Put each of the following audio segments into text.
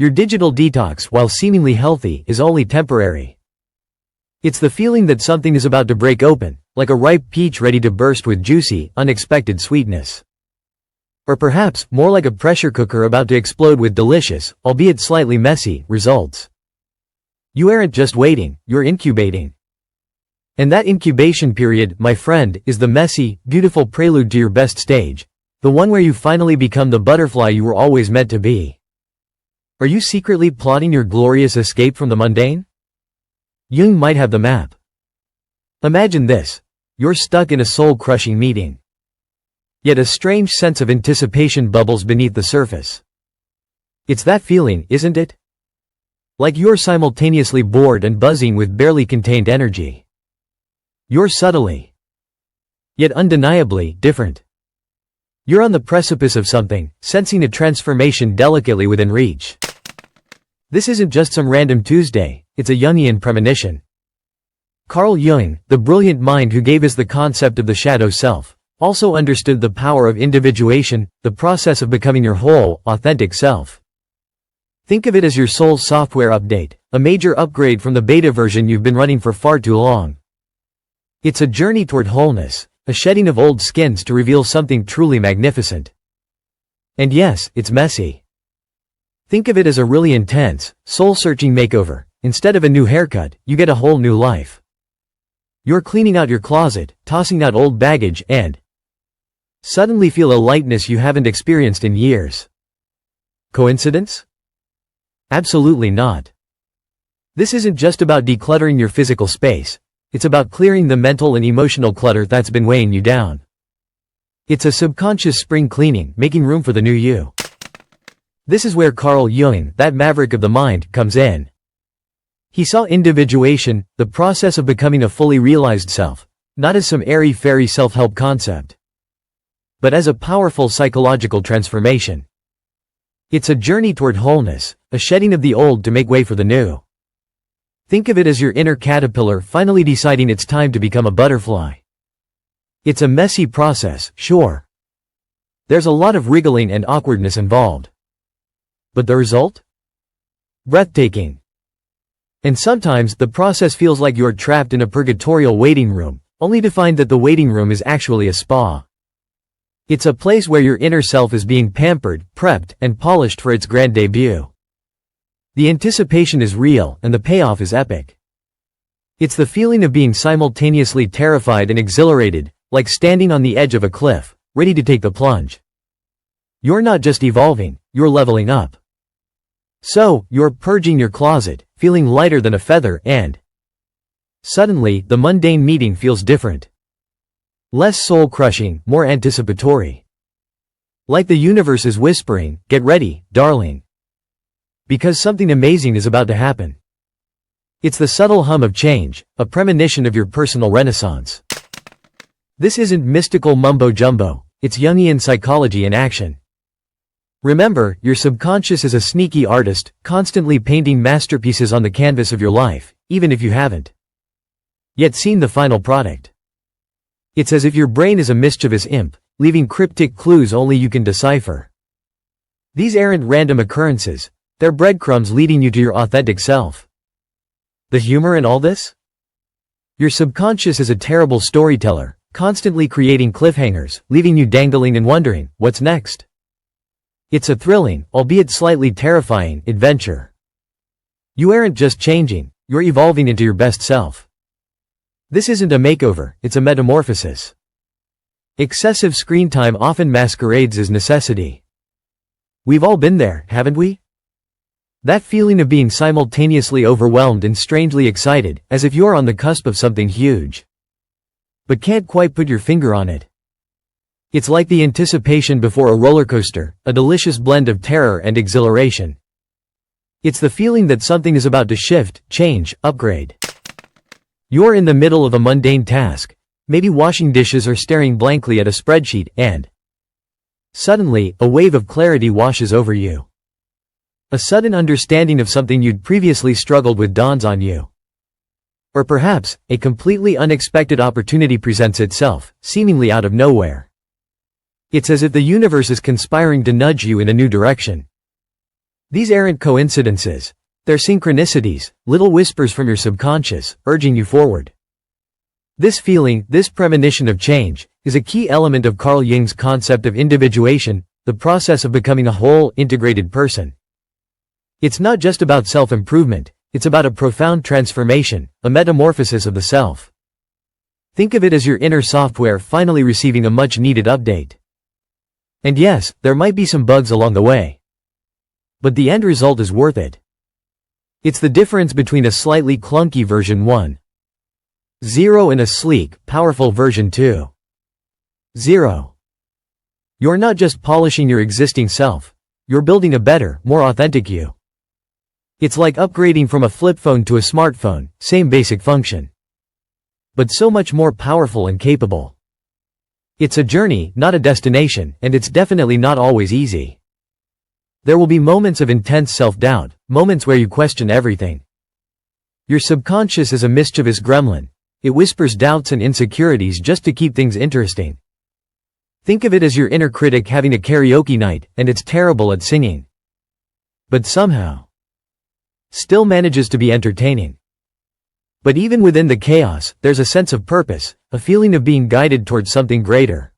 Your digital detox, while seemingly healthy, is only temporary. It's the feeling that something is about to break open, like a ripe peach ready to burst with juicy, unexpected sweetness. Or perhaps, more like a pressure cooker about to explode with delicious, albeit slightly messy, results. You aren't just waiting, you're incubating. And that incubation period, my friend, is the messy, beautiful prelude to your best stage. The one where you finally become the butterfly you were always meant to be. Are you secretly plotting your glorious escape from the mundane? Jung might have the map. Imagine this. You're stuck in a soul-crushing meeting. Yet a strange sense of anticipation bubbles beneath the surface. It's that feeling, isn't it? Like you're simultaneously bored and buzzing with barely contained energy. You're subtly, yet undeniably, different. You're on the precipice of something, sensing a transformation delicately within reach. This isn't just some random Tuesday, it's a Jungian premonition. Carl Jung, the brilliant mind who gave us the concept of the shadow self, also understood the power of individuation, the process of becoming your whole, authentic self. Think of it as your soul's software update, a major upgrade from the beta version you've been running for far too long. It's a journey toward wholeness, a shedding of old skins to reveal something truly magnificent. And yes, it's messy. Think of it as a really intense, soul-searching makeover. Instead of a new haircut, you get a whole new life. You're cleaning out your closet, tossing out old baggage, and suddenly feel a lightness you haven't experienced in years. Coincidence? Absolutely not. This isn't just about decluttering your physical space. It's about clearing the mental and emotional clutter that's been weighing you down. It's a subconscious spring cleaning, making room for the new you. This is where Carl Jung, that maverick of the mind, comes in. He saw individuation, the process of becoming a fully realized self, not as some airy-fairy self-help concept, but as a powerful psychological transformation. It's a journey toward wholeness, a shedding of the old to make way for the new. Think of it as your inner caterpillar finally deciding it's time to become a butterfly. It's a messy process, sure. There's a lot of wriggling and awkwardness involved. But the result? Breathtaking. And sometimes the process feels like you're trapped in a purgatorial waiting room, only to find that the waiting room is actually a spa. It's a place where your inner self is being pampered, prepped, and polished for its grand debut. The anticipation is real, and the payoff is epic. It's the feeling of being simultaneously terrified and exhilarated, like standing on the edge of a cliff, ready to take the plunge. You're not just evolving, you're leveling up. So, you're purging your closet, feeling lighter than a feather, and suddenly, the mundane meeting feels different. Less soul-crushing, more anticipatory. Like the universe is whispering, "Get ready, darling." Because something amazing is about to happen. It's the subtle hum of change, a premonition of your personal renaissance. This isn't mystical mumbo-jumbo, it's Jungian psychology in action. Remember, your subconscious is a sneaky artist, constantly painting masterpieces on the canvas of your life, even if you haven't yet seen the final product. It's as if your brain is a mischievous imp, leaving cryptic clues only you can decipher. These aren't random occurrences. They're breadcrumbs leading you to your authentic self. The humor in all this? Your subconscious is a terrible storyteller, constantly creating cliffhangers, leaving you dangling and wondering, what's next? It's a thrilling, albeit slightly terrifying, adventure. You aren't just changing, you're evolving into your best self. This isn't a makeover, it's a metamorphosis. Excessive screen time often masquerades as necessity. We've all been there, haven't we? That feeling of being simultaneously overwhelmed and strangely excited, as if you're on the cusp of something huge, but can't quite put your finger on it. It's like the anticipation before a roller coaster, a delicious blend of terror and exhilaration. It's the feeling that something is about to shift, change, upgrade. You're in the middle of a mundane task, maybe washing dishes or staring blankly at a spreadsheet, and suddenly, a wave of clarity washes over you. A sudden understanding of something you'd previously struggled with dawns on you. Or perhaps, a completely unexpected opportunity presents itself, seemingly out of nowhere. It's as if the universe is conspiring to nudge you in a new direction. These aren't coincidences. They're synchronicities, little whispers from your subconscious, urging you forward. This feeling, this premonition of change, is a key element of Carl Jung's concept of individuation, the process of becoming a whole, integrated person. It's not just about self-improvement, it's about a profound transformation, a metamorphosis of the self. Think of it as your inner software finally receiving a much-needed update. And yes, there might be some bugs along the way. But the end result is worth it. It's the difference between a slightly clunky version 1.0 and a sleek, powerful version 2.0. You're not just polishing your existing self, you're building a better, more authentic you. It's like upgrading from a flip phone to a smartphone, same basic function. But so much more powerful and capable. It's a journey, not a destination, and it's definitely not always easy. There will be moments of intense self-doubt, moments where you question everything. Your subconscious is a mischievous gremlin. It whispers doubts and insecurities just to keep things interesting. Think of it as your inner critic having a karaoke night, and it's terrible at singing. But somehow, still manages to be entertaining. But even within the chaos, there's a sense of purpose, a feeling of being guided towards something greater.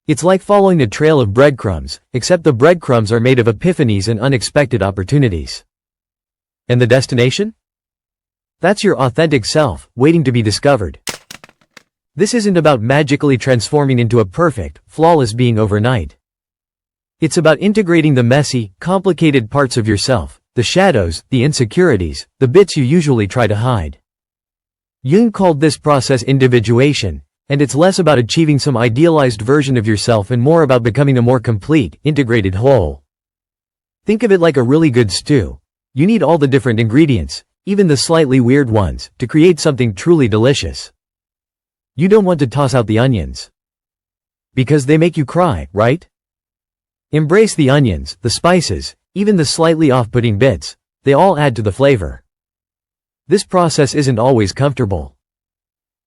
It's like following a trail of breadcrumbs, except the breadcrumbs are made of epiphanies and unexpected opportunities. And the destination? That's your authentic self, waiting to be discovered. This isn't about magically transforming into a perfect, flawless being overnight. It's about integrating the messy, complicated parts of yourself, the shadows, the insecurities, the bits you usually try to hide. Jung called this process individuation, and it's less about achieving some idealized version of yourself and more about becoming a more complete, integrated whole. Think of it like a really good stew. You need all the different ingredients, even the slightly weird ones, to create something truly delicious. You don't want to toss out the onions. Because they make you cry, right? Embrace the onions, the spices, even the slightly off-putting bits. They all add to the flavor. This process isn't always comfortable.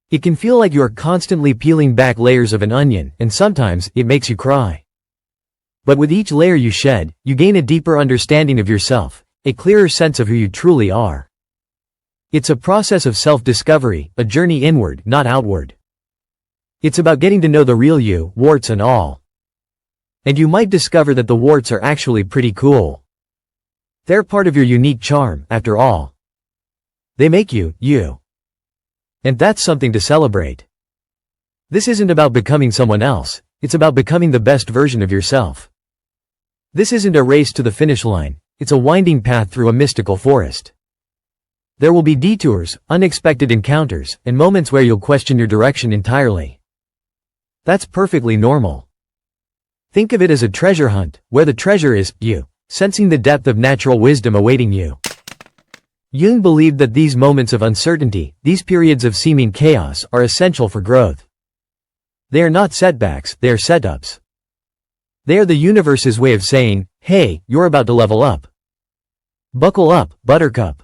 It can feel like you're constantly peeling back layers of an onion, and sometimes, it makes you cry. But with each layer you shed, you gain a deeper understanding of yourself, a clearer sense of who you truly are. It's a process of self-discovery, a journey inward, not outward. It's about getting to know the real you, warts and all. And you might discover that the warts are actually pretty cool. They're part of your unique charm, after all. They make you, you. And that's something to celebrate. This isn't about becoming someone else, it's about becoming the best version of yourself. This isn't a race to the finish line, it's a winding path through a mystical forest. There will be detours, unexpected encounters, and moments where you'll question your direction entirely. That's perfectly normal. Think of it as a treasure hunt, where the treasure is, you, sensing the depth of natural wisdom awaiting you. Jung believed that these moments of uncertainty, these periods of seeming chaos, are essential for growth. They are not setbacks, they are setups. They are the universe's way of saying, hey, you're about to level up. Buckle up, buttercup.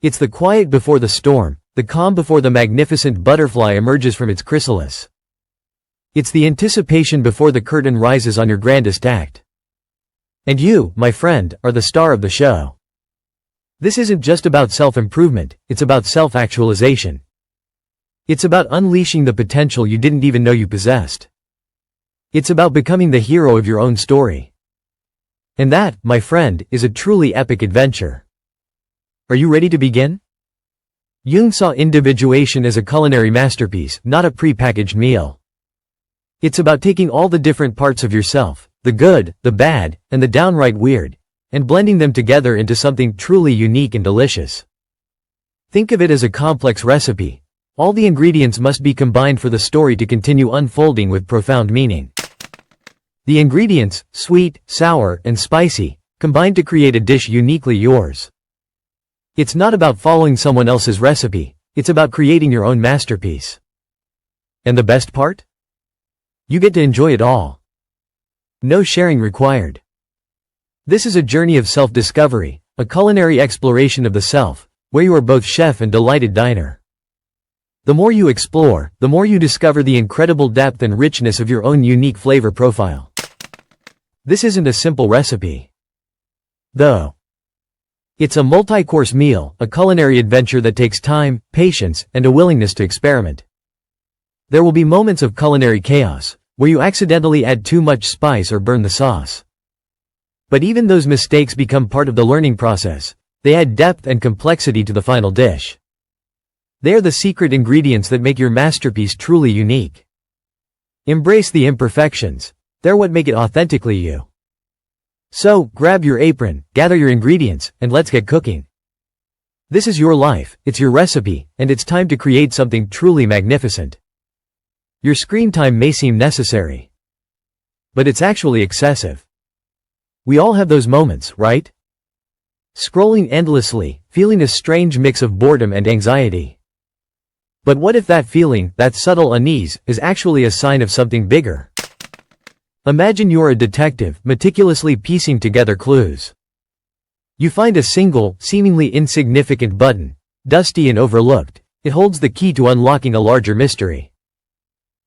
It's the quiet before the storm, the calm before the magnificent butterfly emerges from its chrysalis. It's the anticipation before the curtain rises on your grandest act. And you, my friend, are the star of the show. This isn't just about self-improvement, it's about self-actualization. It's about unleashing the potential you didn't even know you possessed. It's about becoming the hero of your own story. And that, my friend, is a truly epic adventure. Are you ready to begin? Jung saw individuation as a culinary masterpiece, not a pre-packaged meal. It's about taking all the different parts of yourself, the good, the bad, and the downright weird, and blending them together into something truly unique and delicious. Think of it as a complex recipe. All the ingredients must be combined for the story to continue unfolding with profound meaning. The ingredients, sweet, sour, and spicy, combine to create a dish uniquely yours. It's not about following someone else's recipe, it's about creating your own masterpiece. And the best part? You get to enjoy it all. No sharing required. This is a journey of self-discovery, a culinary exploration of the self, where you are both chef and delighted diner. The more you explore, the more you discover the incredible depth and richness of your own unique flavor profile. This isn't a simple recipe. though. It's a multi-course meal, a culinary adventure that takes time, patience, and a willingness to experiment. There will be moments of culinary chaos, where you accidentally add too much spice or burn the sauce. But even those mistakes become part of the learning process. They add depth and complexity to the final dish. They are the secret ingredients that make your masterpiece truly unique. Embrace the imperfections. They're what make it authentically you. So, grab your apron, gather your ingredients, and let's get cooking. This is your life, it's your recipe, and it's time to create something truly magnificent. Your screen time may seem necessary, but it's actually excessive. We all have those moments, right? Scrolling endlessly, feeling a strange mix of boredom and anxiety. But what if that feeling, that subtle unease, is actually a sign of something bigger? Imagine you're a detective, meticulously piecing together clues. You find a single, seemingly insignificant button, dusty and overlooked. It holds the key to unlocking a larger mystery.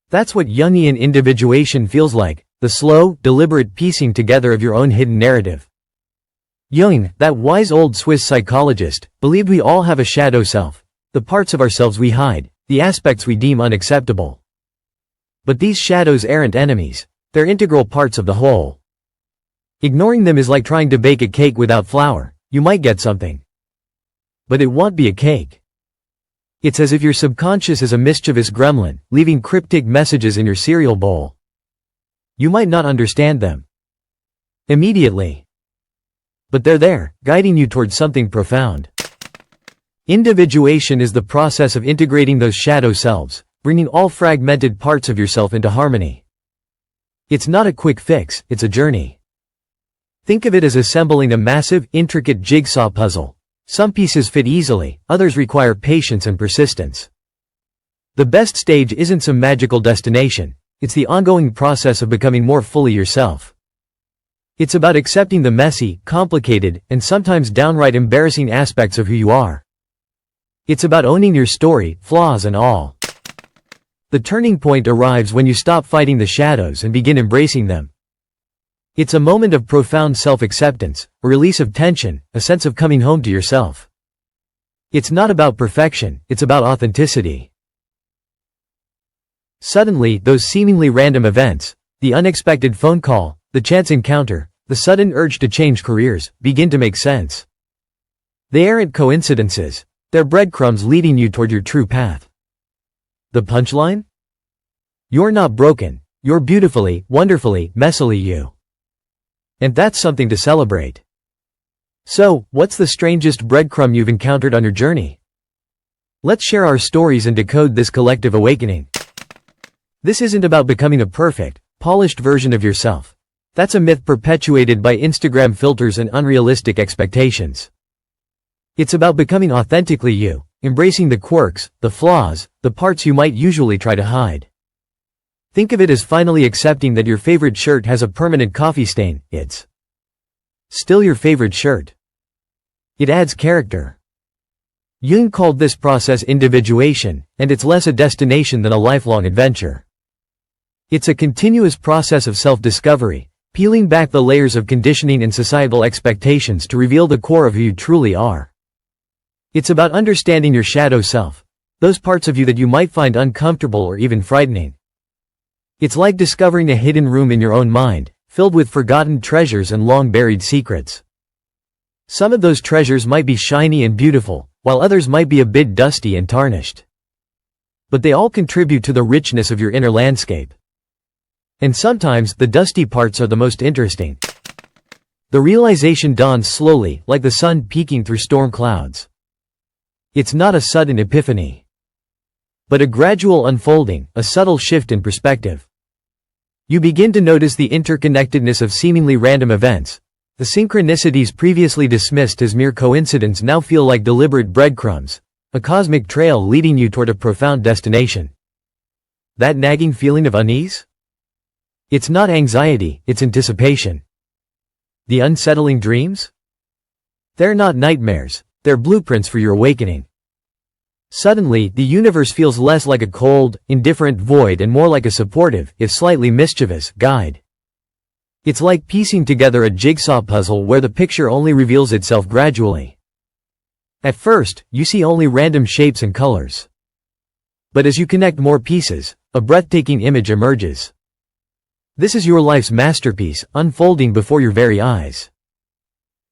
That's what Jungian individuation feels like, the slow, deliberate piecing together of your own hidden narrative. Jung, that wise old Swiss psychologist, believed we all have a shadow self, the parts of ourselves we hide, the aspects we deem unacceptable. But these shadows aren't enemies. They're integral parts of the whole. Ignoring them is like trying to bake a cake without flour. You might get something, but it won't be a cake. It's as if your subconscious is a mischievous gremlin, leaving cryptic messages in your cereal bowl. You might not understand them immediately, but they're there, guiding you towards something profound. Individuation is the process of integrating those shadow selves, bringing all fragmented parts of yourself into harmony. It's not a quick fix, it's a journey. Think of it as assembling a massive, intricate jigsaw puzzle. Some pieces fit easily, others require patience and persistence. The best stage isn't some magical destination, it's the ongoing process of becoming more fully yourself. It's about accepting the messy, complicated, and sometimes downright embarrassing aspects of who you are. It's about owning your story, flaws and all. The turning point arrives when you stop fighting the shadows and begin embracing them. It's a moment of profound self-acceptance, a release of tension, a sense of coming home to yourself. It's not about perfection, it's about authenticity. Suddenly, those seemingly random events, the unexpected phone call, the chance encounter, the sudden urge to change careers, begin to make sense. They aren't coincidences, they're breadcrumbs leading you toward your true path. The punchline? You're not broken. You're beautifully, wonderfully, messily you. And that's something to celebrate. So, what's the strangest breadcrumb you've encountered on your journey? Let's share our stories and decode this collective awakening. This isn't about becoming a perfect, polished version of yourself. That's a myth perpetuated by Instagram filters and unrealistic expectations. It's about becoming authentically you. Embracing the quirks, the flaws, the parts you might usually try to hide. Think of it as finally accepting that your favorite shirt has a permanent coffee stain. It's still your favorite shirt. It adds character. Jung called this process individuation, and it's less a destination than a lifelong adventure. It's a continuous process of self-discovery, peeling back the layers of conditioning and societal expectations to reveal the core of who you truly are. It's about understanding your shadow self, those parts of you that you might find uncomfortable or even frightening. It's like discovering a hidden room in your own mind, filled with forgotten treasures and long-buried secrets. Some of those treasures might be shiny and beautiful, while others might be a bit dusty and tarnished. But they all contribute to the richness of your inner landscape. And sometimes, the dusty parts are the most interesting. The realization dawns slowly, like the sun peeking through storm clouds. It's not a sudden epiphany, but a gradual unfolding, a subtle shift in perspective. You begin to notice the interconnectedness of seemingly random events. The synchronicities previously dismissed as mere coincidence now feel like deliberate breadcrumbs, a cosmic trail leading you toward a profound destination. That nagging feeling of unease? It's not anxiety, it's anticipation. The unsettling dreams? They're not nightmares. They're blueprints for your awakening. Suddenly, the universe feels less like a cold, indifferent void and more like a supportive, if slightly mischievous, guide. It's like piecing together a jigsaw puzzle where the picture only reveals itself gradually. At first, you see only random shapes and colors. But as you connect more pieces, a breathtaking image emerges. This is your life's masterpiece, unfolding before your very eyes.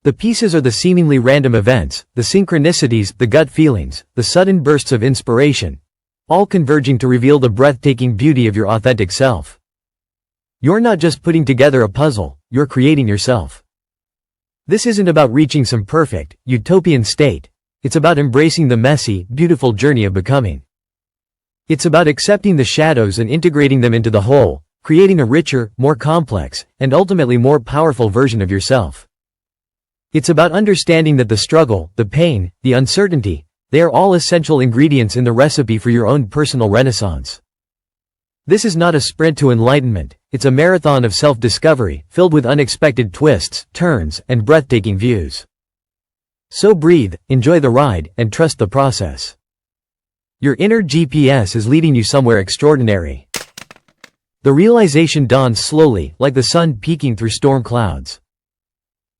The pieces are the seemingly random events, the synchronicities, the gut feelings, the sudden bursts of inspiration, all converging to reveal the breathtaking beauty of your authentic self. You're not just putting together a puzzle, you're creating yourself. This isn't about reaching some perfect, utopian state. It's about embracing the messy, beautiful journey of becoming. It's about accepting the shadows and integrating them into the whole, creating a richer, more complex, and ultimately more powerful version of yourself. It's about understanding that the struggle, the pain, the uncertainty, they are all essential ingredients in the recipe for your own personal renaissance. This is not a sprint to enlightenment, it's a marathon of self-discovery, filled with unexpected twists, turns, and breathtaking views. So breathe, enjoy the ride, and trust the process. Your inner GPS is leading you somewhere extraordinary. The realization dawns slowly, like the sun peeking through storm clouds.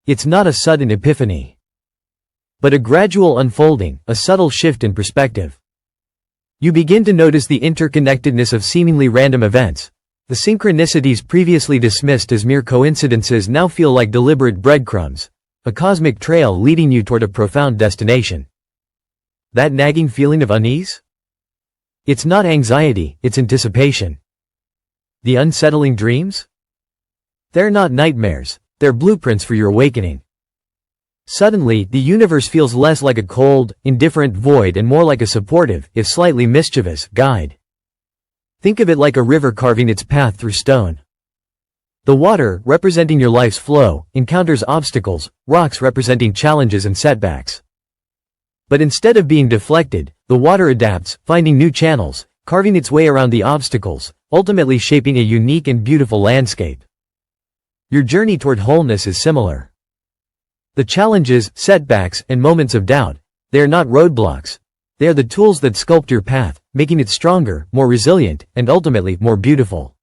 It's not a sudden epiphany, but a gradual unfolding, a subtle shift in perspective. You begin to notice the interconnectedness of seemingly random events. The synchronicities previously dismissed as mere coincidences now feel like deliberate breadcrumbs, a cosmic trail leading you toward a profound destination. That nagging feeling of unease? It's not anxiety, it's anticipation. The unsettling dreams? They're not nightmares, they're blueprints for your awakening. Suddenly, the universe feels less like a cold, indifferent void and more like a supportive, if slightly mischievous, guide. Think of it like a river carving its path through stone. The water, representing your life's flow, encounters obstacles, rocks representing challenges and setbacks. But instead of being deflected, the water adapts, finding new channels, carving its way around the obstacles, ultimately shaping a unique and beautiful landscape. Your journey toward wholeness is similar. The challenges, setbacks, and moments of doubt, they are not roadblocks. They are the tools that sculpt your path, making it stronger, more resilient, and ultimately more beautiful.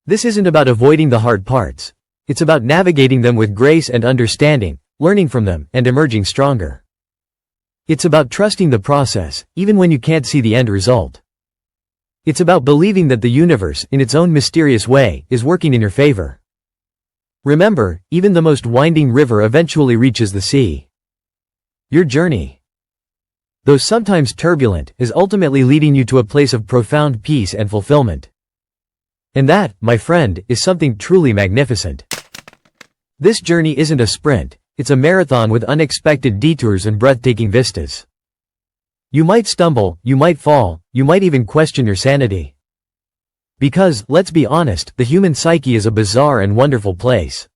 This isn't about avoiding the hard parts. It's about navigating them with grace and understanding, learning from them, and emerging stronger. It's about trusting the process, even when you can't see the end result. It's about believing that the universe, in its own mysterious way, is working in your favor. Remember, even the most winding river eventually reaches the sea. Your journey, though sometimes turbulent, is ultimately leading you to a place of profound peace and fulfillment. And that, my friend, is something truly magnificent. This journey isn't a sprint, it's a marathon with unexpected detours and breathtaking vistas. You might stumble, you might fall, you might even question your sanity. Because, let's be honest, the human psyche is a bizarre and wonderful place.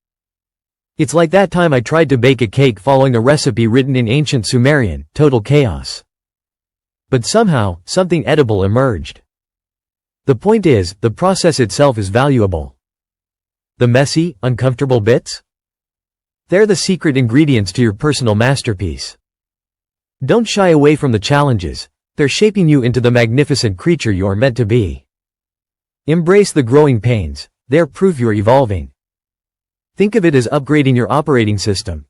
It's like that time I tried to bake a cake following a recipe written in ancient Sumerian, total chaos. But somehow, something edible emerged. The point is, the process itself is valuable. The messy, uncomfortable bits? They're the secret ingredients to your personal masterpiece. Don't shy away from the challenges, they're shaping you into the magnificent creature you are meant to be. Embrace the growing pains, they're proof you're evolving. Think of it as upgrading your operating system.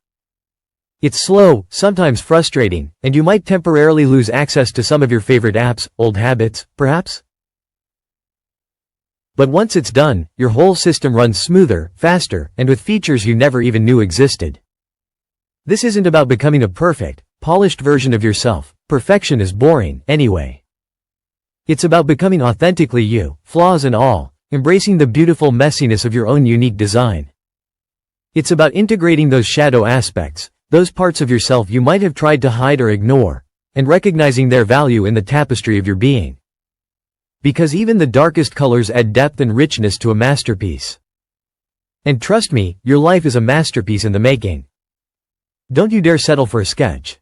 It's slow, sometimes frustrating, and you might temporarily lose access to some of your favorite apps, old habits, perhaps? But once it's done, your whole system runs smoother, faster, and with features you never even knew existed. This isn't about becoming a perfect, polished version of yourself. Perfection is boring, anyway. It's about becoming authentically you, flaws and all, embracing the beautiful messiness of your own unique design. It's about integrating those shadow aspects, those parts of yourself you might have tried to hide or ignore, and recognizing their value in the tapestry of your being. Because even the darkest colors add depth and richness to a masterpiece. And trust me, your life is a masterpiece in the making. Don't you dare settle for a sketch.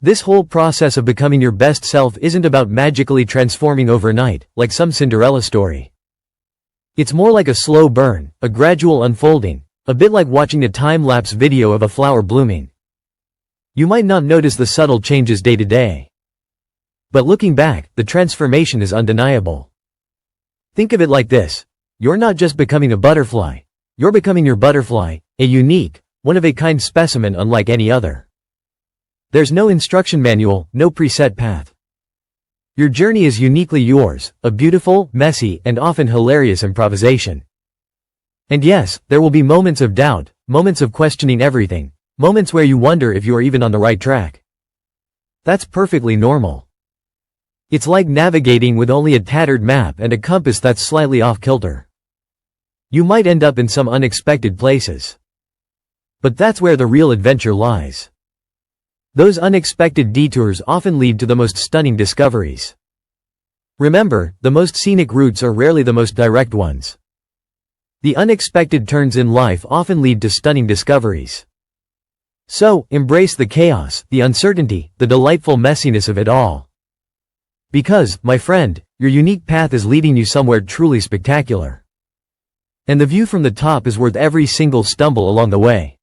This whole process of becoming your best self isn't about magically transforming overnight, like some Cinderella story. It's more like a slow burn, a gradual unfolding, a bit like watching a time-lapse video of a flower blooming. You might not notice the subtle changes day to day. But looking back, the transformation is undeniable. Think of it like this. You're not just becoming a butterfly. You're becoming your butterfly, a unique, one-of-a-kind specimen unlike any other. There's no instruction manual, no preset path. Your journey is uniquely yours, a beautiful, messy, and often hilarious improvisation. And yes, there will be moments of doubt, moments of questioning everything, moments where you wonder if you are even on the right track. That's perfectly normal. It's like navigating with only a tattered map and a compass that's slightly off-kilter. You might end up in some unexpected places. But that's where the real adventure lies. Those unexpected detours often lead to the most stunning discoveries. Remember, the most scenic routes are rarely the most direct ones. The unexpected turns in life often lead to stunning discoveries. So, embrace the chaos, the uncertainty, the delightful messiness of it all. Because, my friend, your unique path is leading you somewhere truly spectacular. And the view from the top is worth every single stumble along the way.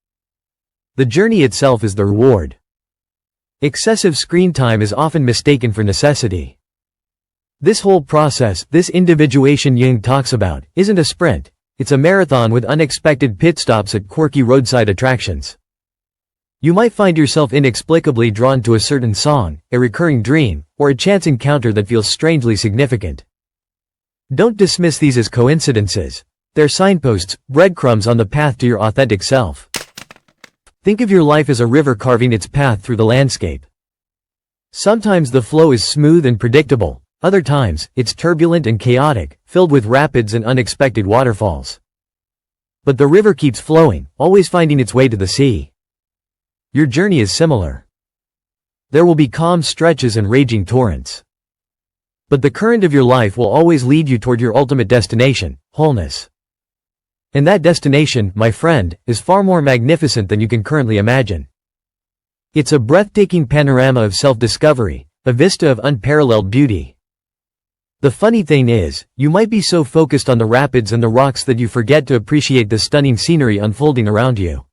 The journey itself is the reward. Excessive screen time is often mistaken for necessity. This whole process, this individuation Jung talks about, isn't a sprint, it's a marathon with unexpected pit stops at quirky roadside attractions. You might find yourself inexplicably drawn to a certain song, a recurring dream, or a chance encounter that feels strangely significant. Don't dismiss these as coincidences. They're signposts, breadcrumbs on the path to your authentic self. Think of your life as a river carving its path through the landscape. Sometimes the flow is smooth and predictable, other times, it's turbulent and chaotic, filled with rapids and unexpected waterfalls. But the river keeps flowing, always finding its way to the sea. Your journey is similar. There will be calm stretches and raging torrents. But the current of your life will always lead you toward your ultimate destination, wholeness. And that destination, my friend, is far more magnificent than you can currently imagine. It's a breathtaking panorama of self-discovery, a vista of unparalleled beauty. The funny thing is, you might be so focused on the rapids and the rocks that you forget to appreciate the stunning scenery unfolding around you.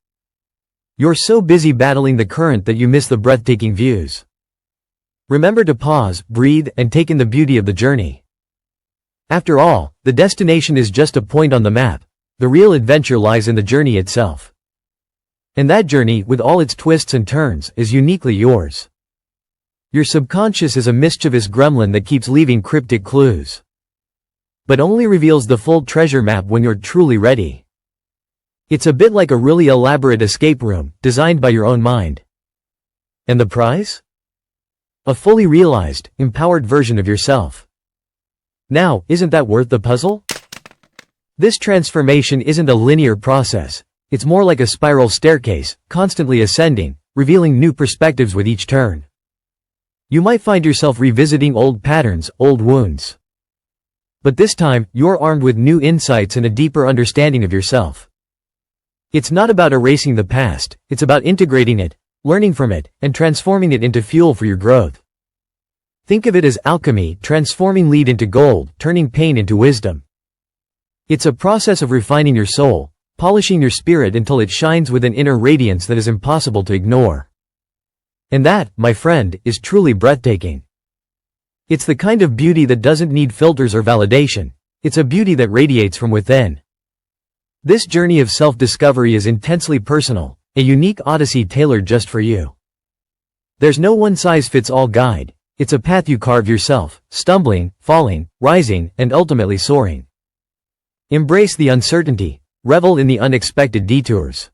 You're so busy battling the current that you miss the breathtaking views. Remember to pause, breathe, and take in the beauty of the journey. After all, the destination is just a point on the map. The real adventure lies in the journey itself. And that journey, with all its twists and turns, is uniquely yours. Your subconscious is a mischievous gremlin that keeps leaving cryptic clues. But only reveals the full treasure map when you're truly ready. It's a bit like a really elaborate escape room, designed by your own mind. And the prize? A fully realized, empowered version of yourself. Now, isn't that worth the puzzle? This transformation isn't a linear process, it's more like a spiral staircase, constantly ascending, revealing new perspectives with each turn. You might find yourself revisiting old patterns, old wounds. But this time, you're armed with new insights and a deeper understanding of yourself. It's not about erasing the past, it's about integrating it, learning from it, and transforming it into fuel for your growth. Think of it as alchemy, transforming lead into gold, turning pain into wisdom. It's a process of refining your soul, polishing your spirit until it shines with an inner radiance that is impossible to ignore. And that, my friend, is truly breathtaking. It's the kind of beauty that doesn't need filters or validation. It's a beauty that radiates from within. This journey of self-discovery is intensely personal, a unique odyssey tailored just for you. There's no one-size-fits-all guide. It's a path you carve yourself, stumbling, falling, rising, and ultimately soaring. Embrace the uncertainty, revel in the unexpected detours.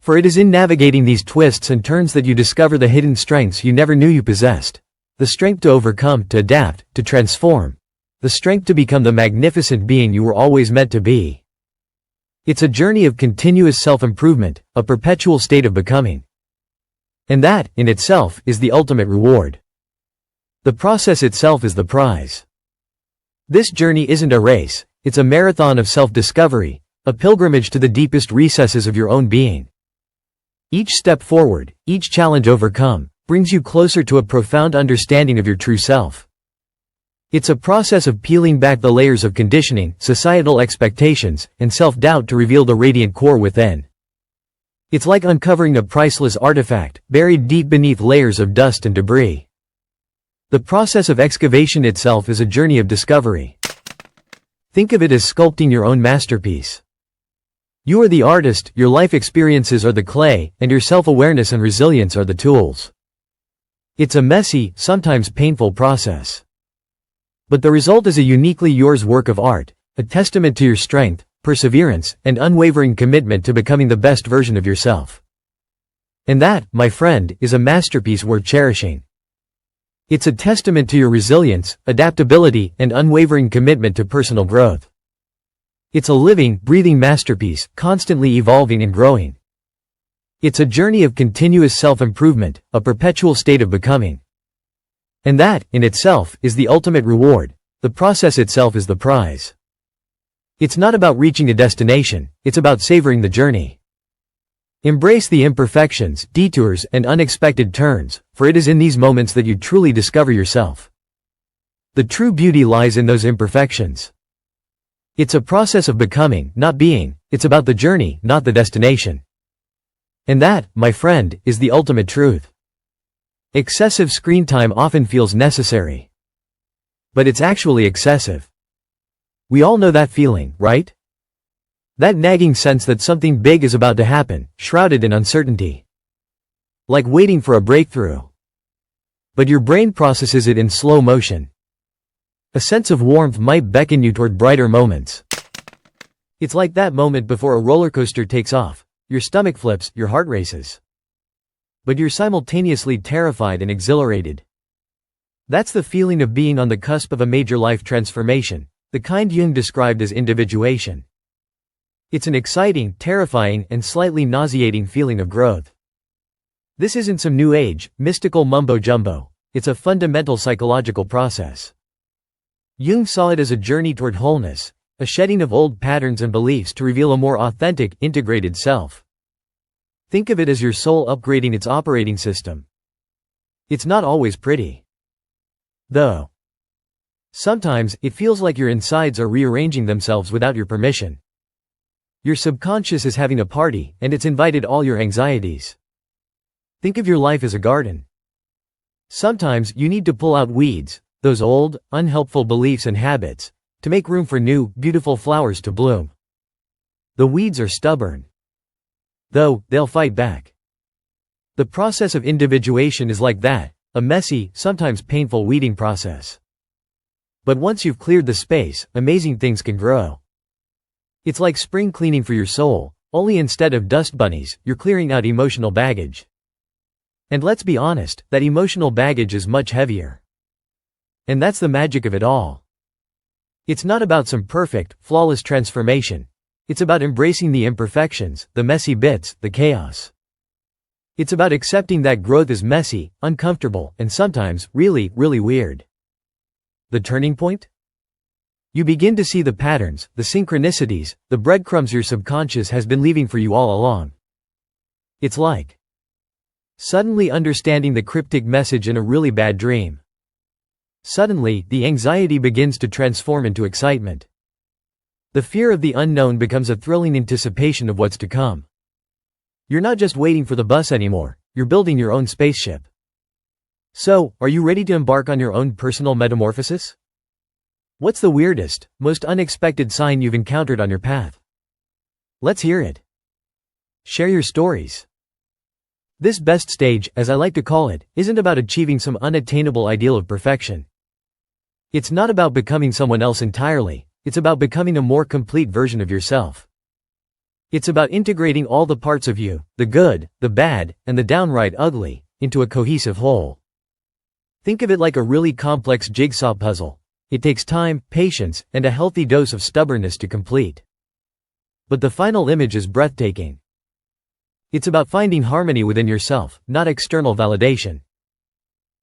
For it is in navigating these twists and turns that you discover the hidden strengths you never knew you possessed. The strength to overcome, to adapt, to transform. The strength to become the magnificent being you were always meant to be. It's a journey of continuous self-improvement, a perpetual state of becoming. And that, in itself, is the ultimate reward. The process itself is the prize. This journey isn't a race, it's a marathon of self-discovery, a pilgrimage to the deepest recesses of your own being. Each step forward, each challenge overcome, brings you closer to a profound understanding of your true self. It's a process of peeling back the layers of conditioning, societal expectations, and self-doubt to reveal the radiant core within. It's like uncovering a priceless artifact, buried deep beneath layers of dust and debris. The process of excavation itself is a journey of discovery. Think of it as sculpting your own masterpiece. You are the artist, your life experiences are the clay, and your self-awareness and resilience are the tools. It's a messy, sometimes painful process. But the result is a uniquely yours work of art, a testament to your strength, perseverance, and unwavering commitment to becoming the best version of yourself. And that, my friend, is a masterpiece worth cherishing. It's a testament to your resilience, adaptability, and unwavering commitment to personal growth. It's a living, breathing masterpiece, constantly evolving and growing. It's a journey of continuous self-improvement, a perpetual state of becoming. And that, in itself, is the ultimate reward. The process itself is the prize. It's not about reaching a destination, it's about savoring the journey. Embrace the imperfections, detours, and unexpected turns, for it is in these moments that you truly discover yourself. The true beauty lies in those imperfections. It's a process of becoming, not being. It's about the journey, not the destination. And that, my friend, is the ultimate truth. Excessive screen time often feels necessary. But it's actually excessive. We all know that feeling, right? That nagging sense that something big is about to happen, shrouded in uncertainty. Like waiting for a breakthrough. But your brain processes it in slow motion. A sense of warmth might beckon you toward brighter moments. It's like that moment before a roller coaster takes off. Your stomach flips, your heart races. But you're simultaneously terrified and exhilarated. That's the feeling of being on the cusp of a major life transformation, the kind Jung described as individuation. It's an exciting, terrifying, and slightly nauseating feeling of growth. This isn't some new age, mystical mumbo-jumbo. It's a fundamental psychological process. Jung saw it as a journey toward wholeness, a shedding of old patterns and beliefs to reveal a more authentic, integrated self. Think of it as your soul upgrading its operating system. It's not always pretty. Though. Sometimes, it feels like your insides are rearranging themselves without your permission. Your subconscious is having a party, and it's invited all your anxieties. Think of your life as a garden. Sometimes, you need to pull out weeds, those old, unhelpful beliefs and habits, to make room for new, beautiful flowers to bloom. The weeds are stubborn. Though, they'll fight back. The process of individuation is like that, a messy, sometimes painful weeding process. But once you've cleared the space, amazing things can grow. It's like spring cleaning for your soul, only instead of dust bunnies, you're clearing out emotional baggage. And let's be honest, that emotional baggage is much heavier. And that's the magic of it all. It's not about some perfect, flawless transformation. It's about embracing the imperfections, the messy bits, the chaos. It's about accepting that growth is messy, uncomfortable, and sometimes, really, really weird. The turning point? You begin to see the patterns, the synchronicities, the breadcrumbs your subconscious has been leaving for you all along. It's like suddenly understanding the cryptic message in a really bad dream. Suddenly, the anxiety begins to transform into excitement. The fear of the unknown becomes a thrilling anticipation of what's to come. You're not just waiting for the bus anymore, you're building your own spaceship. So, are you ready to embark on your own personal metamorphosis? What's the weirdest, most unexpected sign you've encountered on your path? Let's hear it. Share your stories. This best stage, as I like to call it, isn't about achieving some unattainable ideal of perfection. It's not about becoming someone else entirely, it's about becoming a more complete version of yourself. It's about integrating all the parts of you, the good, the bad, and the downright ugly, into a cohesive whole. Think of it like a really complex jigsaw puzzle. It takes time, patience, and a healthy dose of stubbornness to complete. But the final image is breathtaking. It's about finding harmony within yourself, not external validation.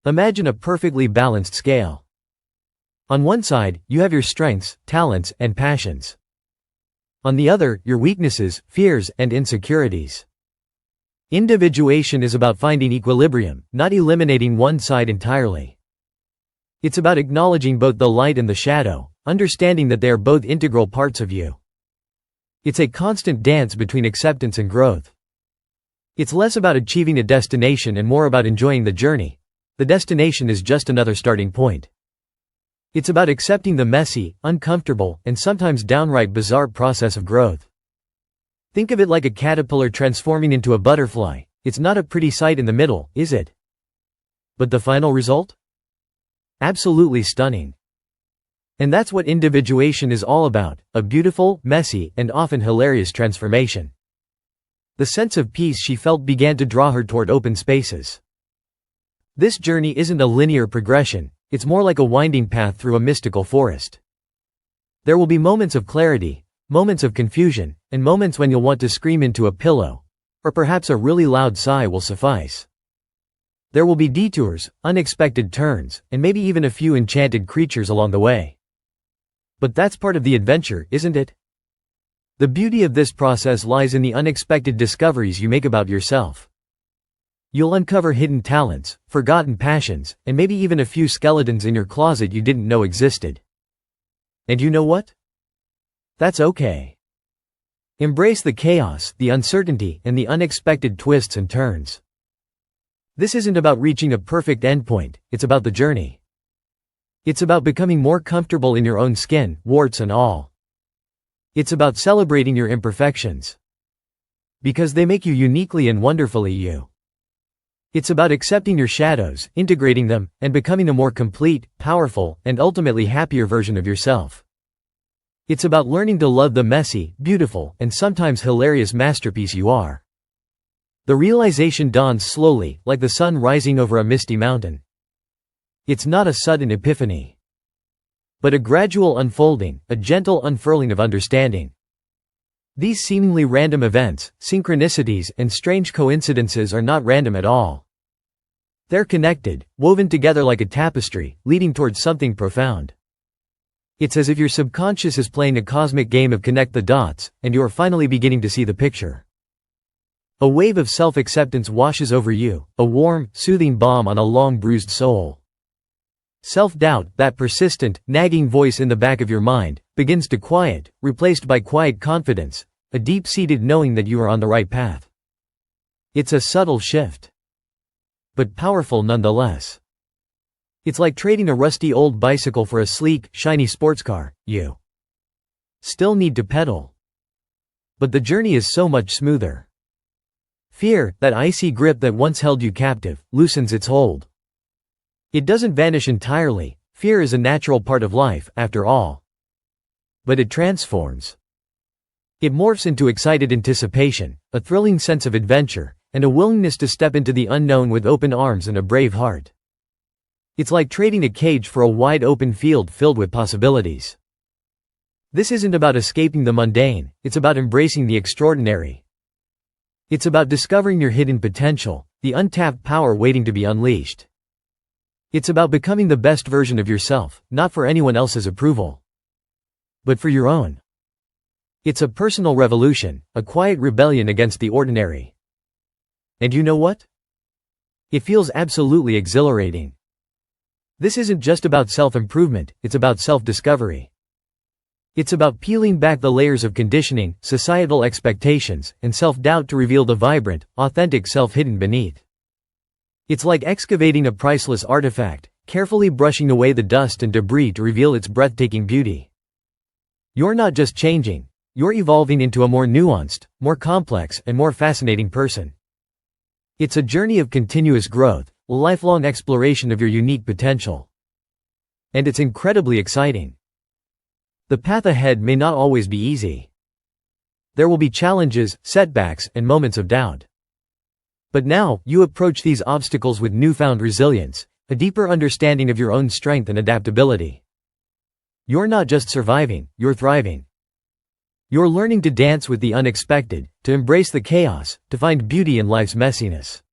Imagine a perfectly balanced scale. On one side, you have your strengths, talents, and passions. On the other, your weaknesses, fears, and insecurities. Individuation is about finding equilibrium, not eliminating one side entirely. It's about acknowledging both the light and the shadow, understanding that they are both integral parts of you. It's a constant dance between acceptance and growth. It's less about achieving a destination and more about enjoying the journey. The destination is just another starting point. It's about accepting the messy, uncomfortable, and sometimes downright bizarre process of growth. Think of it like a caterpillar transforming into a butterfly. It's not a pretty sight in the middle, is it? But the final result? Absolutely stunning. And that's what individuation is all about, a beautiful, messy, and often hilarious transformation. The sense of peace she felt began to draw her toward open spaces. This journey isn't a linear progression, it's more like a winding path through a mystical forest. There will be moments of clarity, moments of confusion, and moments when you'll want to scream into a pillow. Or perhaps a really loud sigh will suffice. There will be detours, unexpected turns, and maybe even a few enchanted creatures along the way. But that's part of the adventure, isn't it? The beauty of this process lies in the unexpected discoveries you make about yourself. You'll uncover hidden talents, forgotten passions, and maybe even a few skeletons in your closet you didn't know existed. And you know what? That's okay. Embrace the chaos, the uncertainty, and the unexpected twists and turns. This isn't about reaching a perfect endpoint, it's about the journey. It's about becoming more comfortable in your own skin, warts and all. It's about celebrating your imperfections. Because they make you uniquely and wonderfully you. It's about accepting your shadows, integrating them, and becoming a more complete, powerful, and ultimately happier version of yourself. It's about learning to love the messy, beautiful, and sometimes hilarious masterpiece you are. The realization dawns slowly, like the sun rising over a misty mountain. It's not a sudden epiphany, but a gradual unfolding, a gentle unfurling of understanding. These seemingly random events, synchronicities, and strange coincidences are not random at all. They're connected, woven together like a tapestry, leading towards something profound. It's as if your subconscious is playing a cosmic game of connect the dots, and you are finally beginning to see the picture. A wave of self-acceptance washes over you, a warm, soothing balm on a long bruised soul. Self-doubt, that persistent, nagging voice in the back of your mind, begins to quiet, replaced by quiet confidence, a deep-seated knowing that you are on the right path. It's a subtle shift, but powerful nonetheless. It's like trading a rusty old bicycle for a sleek, shiny sports car. You still need to pedal, but the journey is so much smoother. Fear, that icy grip that once held you captive, loosens its hold. It doesn't vanish entirely. Fear is a natural part of life, after all. But it transforms. It morphs into excited anticipation, a thrilling sense of adventure, and a willingness to step into the unknown with open arms and a brave heart. It's like trading a cage for a wide open field filled with possibilities. This isn't about escaping the mundane, it's about embracing the extraordinary. It's about discovering your hidden potential, the untapped power waiting to be unleashed. It's about becoming the best version of yourself, not for anyone else's approval, but for your own. It's a personal revolution, a quiet rebellion against the ordinary. And you know what? It feels absolutely exhilarating. This isn't just about self-improvement, it's about self-discovery. It's about peeling back the layers of conditioning, societal expectations, and self-doubt to reveal the vibrant, authentic self hidden beneath. It's like excavating a priceless artifact, carefully brushing away the dust and debris to reveal its breathtaking beauty. You're not just changing, you're evolving into a more nuanced, more complex, and more fascinating person. It's a journey of continuous growth, a lifelong exploration of your unique potential. And it's incredibly exciting. The path ahead may not always be easy. There will be challenges, setbacks, and moments of doubt. But now, you approach these obstacles with newfound resilience, a deeper understanding of your own strength and adaptability. You're not just surviving, you're thriving. You're learning to dance with the unexpected, to embrace the chaos, to find beauty in life's messiness.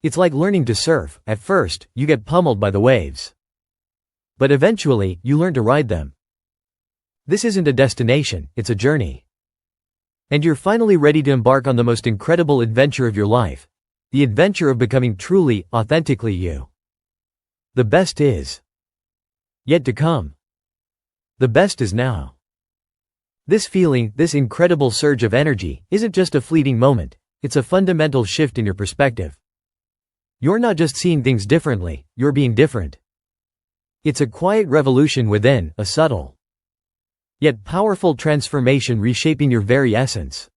It's like learning to surf. At first, you get pummeled by the waves. But eventually, you learn to ride them. This isn't a destination, it's a journey. And you're finally ready to embark on the most incredible adventure of your life. The adventure of becoming truly, authentically you. The best is yet to come. The best is now. This feeling, this incredible surge of energy, isn't just a fleeting moment, it's a fundamental shift in your perspective. You're not just seeing things differently, you're being different. It's a quiet revolution within, a subtle, yet powerful transformation reshaping your very essence.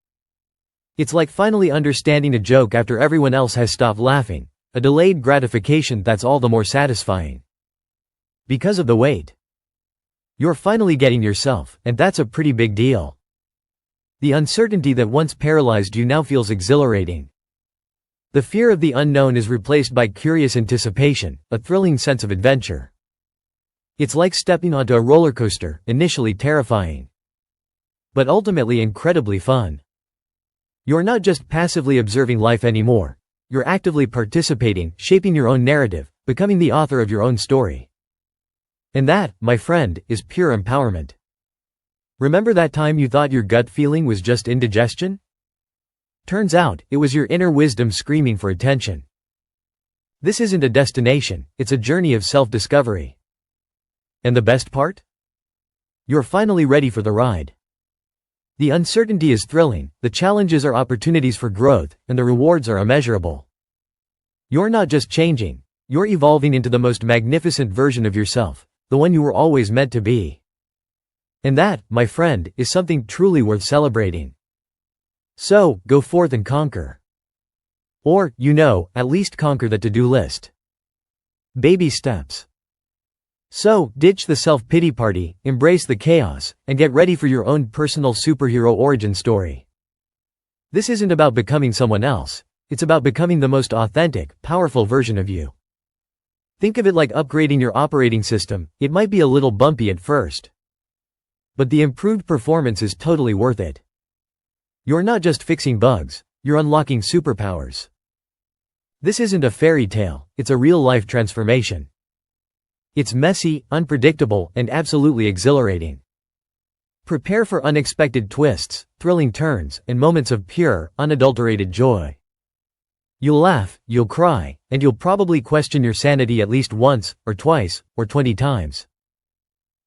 It's like finally understanding a joke after everyone else has stopped laughing, a delayed gratification that's all the more satisfying. Because of the wait. You're finally getting yourself, and that's a pretty big deal. The uncertainty that once paralyzed you now feels exhilarating. The fear of the unknown is replaced by curious anticipation, a thrilling sense of adventure. It's like stepping onto a roller coaster, initially terrifying, but ultimately incredibly fun. You're not just passively observing life anymore. You're actively participating, shaping your own narrative, becoming the author of your own story. And that, my friend, is pure empowerment. Remember that time you thought your gut feeling was just indigestion? Turns out, it was your inner wisdom screaming for attention. This isn't a destination, it's a journey of self-discovery. And the best part? You're finally ready for the ride. The uncertainty is thrilling, the challenges are opportunities for growth, and the rewards are immeasurable. You're not just changing, you're evolving into the most magnificent version of yourself, the one you were always meant to be. And that, my friend, is something truly worth celebrating. So, go forth and conquer. Or, at least conquer the to-do list. Baby steps. So, ditch the self-pity party, embrace the chaos, and get ready for your own personal superhero origin story. This isn't about becoming someone else, it's about becoming the most authentic, powerful version of you. Think of it like upgrading your operating system. It might be a little bumpy at first, but the improved performance is totally worth it. You're not just fixing bugs, you're unlocking superpowers. This isn't a fairy tale, it's a real-life transformation. It's messy, unpredictable, and absolutely exhilarating. Prepare for unexpected twists, thrilling turns, and moments of pure, unadulterated joy. You'll laugh, you'll cry, and you'll probably question your sanity at least once, or twice, or 20 times.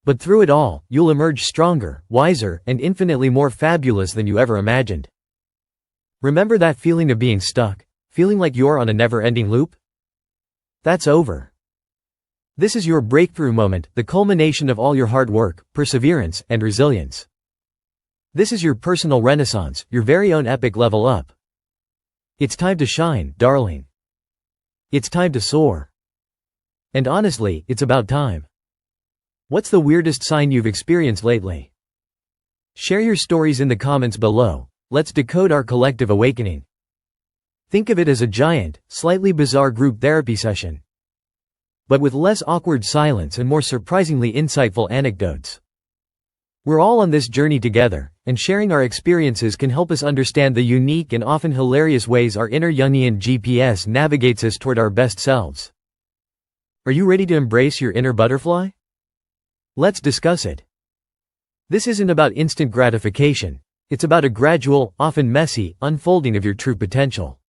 But through it all, you'll emerge stronger, wiser, and infinitely more fabulous than you ever imagined. Remember that feeling of being stuck, feeling like you're on a never-ending loop? That's over. This is your breakthrough moment, the culmination of all your hard work, perseverance, and resilience. This is your personal renaissance, your very own epic level up. It's time to shine, darling. It's time to soar. And honestly, it's about time. What's the weirdest sign you've experienced lately? Share your stories in the comments below. Let's decode our collective awakening. Think of it as a giant, slightly bizarre group therapy session, but with less awkward silence and more surprisingly insightful anecdotes. We're all on this journey together, and sharing our experiences can help us understand the unique and often hilarious ways our inner Jungian GPS navigates us toward our best selves. Are you ready to embrace your inner butterfly? Let's discuss it. This isn't about instant gratification. It's about a gradual, often messy, unfolding of your true potential.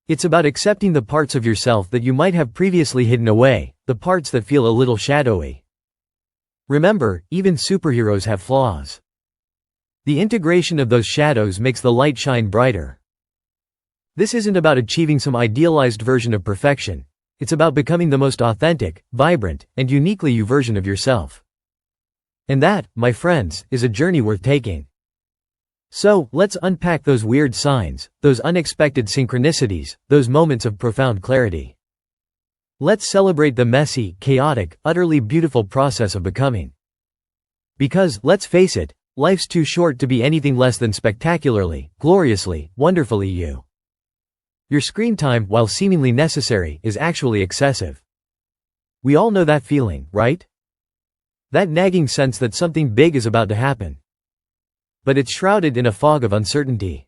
It's about accepting the parts of yourself that you might have previously hidden away, the parts that feel a little shadowy. Remember, even superheroes have flaws. The integration of those shadows makes the light shine brighter. This isn't about achieving some idealized version of perfection. It's about becoming the most authentic, vibrant, and uniquely you version of yourself. And that, my friends, is a journey worth taking. So, let's unpack those weird signs, those unexpected synchronicities, those moments of profound clarity. Let's celebrate the messy, chaotic, utterly beautiful process of becoming. Because, let's face it, life's too short to be anything less than spectacularly, gloriously, wonderfully you. Your screen time, while seemingly necessary, is actually excessive. We all know that feeling, right? That nagging sense that something big is about to happen. But it's shrouded in a fog of uncertainty.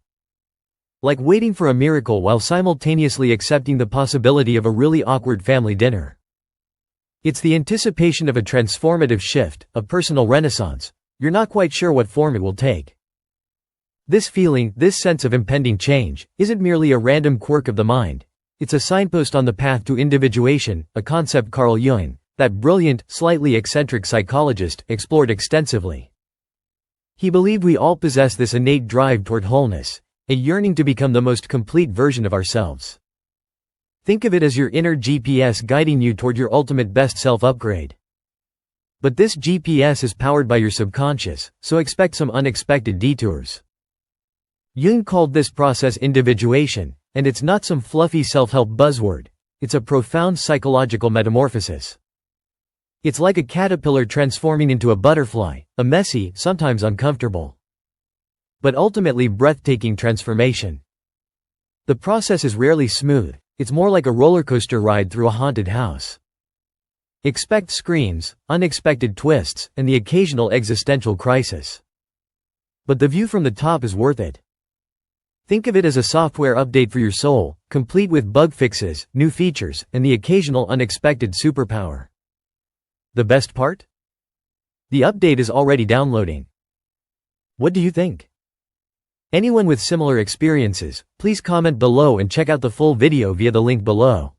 Like waiting for a miracle while simultaneously accepting the possibility of a really awkward family dinner. It's the anticipation of a transformative shift, a personal renaissance. You're not quite sure what form it will take. This feeling, this sense of impending change, isn't merely a random quirk of the mind. It's a signpost on the path to individuation, a concept Carl Jung, that brilliant, slightly eccentric psychologist, explored extensively. He believed we all possess this innate drive toward wholeness, a yearning to become the most complete version of ourselves. Think of it as your inner GPS guiding you toward your ultimate best self upgrade. But this GPS is powered by your subconscious, so expect some unexpected detours. Jung called this process individuation, and it's not some fluffy self-help buzzword. It's a profound psychological metamorphosis. It's like a caterpillar transforming into a butterfly, a messy, sometimes uncomfortable, but ultimately breathtaking transformation. The process is rarely smooth. It's more like a roller coaster ride through a haunted house. Expect screams, unexpected twists, and the occasional existential crisis. But the view from the top is worth it. Think of it as a software update for your soul, complete with bug fixes, new features, and the occasional unexpected superpower. The best part? The update is already downloading. What do you think? Anyone with similar experiences, please comment below and check out the full video via the link below.